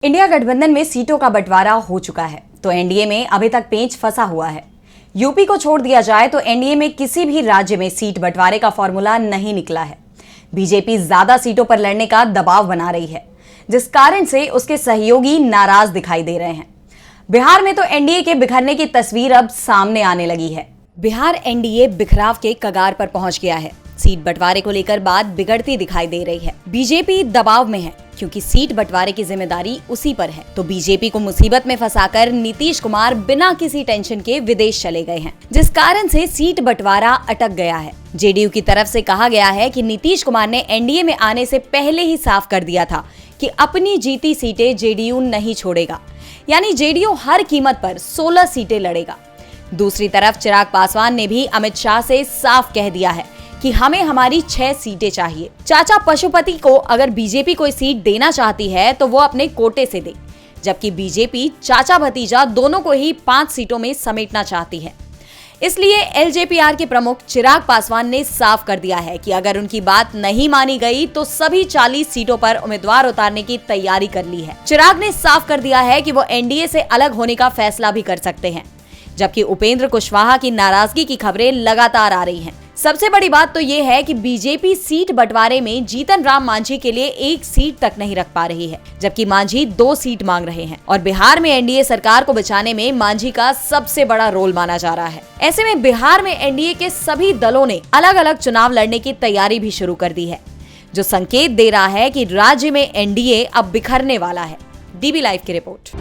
India गठबंधन में सीटों का बंटवारा हो चुका है तो एनडीए में अभी तक पेंच फंसा हुआ है। यूपी को छोड़ दिया जाए तो एनडीए में किसी भी राज्य में सीट बंटवारे का फॉर्मूला नहीं निकला है। बीजेपी ज्यादा सीटों पर लड़ने का दबाव बना रही है, जिस कारण से उसके सहयोगी नाराज दिखाई दे रहे हैं। बिहार में तो एनडीए के बिखरने की तस्वीर अब सामने आने लगी है। बिहार एनडीए बिखराव के कगार पर पहुंच गया है। सीट बंटवारे को लेकर बात बिगड़ती दिखाई दे रही है। बीजेपी दबाव में है क्योंकि सीट बंटवारे की जिम्मेदारी उसी पर है। तो बीजेपी को मुसीबत में फंसाकर नीतीश कुमार बिना किसी टेंशन के विदेश चले गए हैं, जिस कारण से सीट बंटवारा अटक गया है। जेडीयू की तरफ से कहा गया है कि नीतीश कुमार ने एनडीए में आने से पहले ही साफ कर दिया था कि अपनी जीती सीटें जेडीयू नहीं छोड़ेगा, यानी जेडीयू हर कीमत पर 16 सीटें लड़ेगा। दूसरी तरफ चिराग पासवान ने भी अमित शाह से साफ कह दिया है कि हमें हमारी 6 सीटें चाहिए। चाचा पशुपति को अगर बीजेपी कोई सीट देना चाहती है तो वो अपने कोटे से दे, जबकि बीजेपी चाचा भतीजा दोनों को ही 5 सीटों में समेटना चाहती है। इसलिए एलजेपीआर के प्रमुख चिराग पासवान ने साफ कर दिया है कि अगर उनकी बात नहीं मानी गई तो सभी 40 सीटों पर उम्मीदवार उतारने की तैयारी कर ली है। चिराग ने साफ कर दिया है कि वो एनडीए से अलग होने का फैसला भी कर सकते हैं, जबकि उपेंद्र कुशवाहा की नाराजगी की खबरें लगातार आ रही हैं। सबसे बड़ी बात तो ये है कि बीजेपी सीट बंटवारे में जीतन राम मांझी के लिए 1 सीट तक नहीं रख पा रही है, जबकि मांझी 2 सीट मांग रहे हैं। और बिहार में एनडीए सरकार को बचाने में मांझी का सबसे बड़ा रोल माना जा रहा है। ऐसे में बिहार में एनडीए के सभी दलों ने अलग अलग चुनाव लड़ने की तैयारी भी शुरू कर दी है, जो संकेत दे रहा है कि राज्य में एनडीए अब बिखरने वाला है। डीबी लाइव की रिपोर्ट।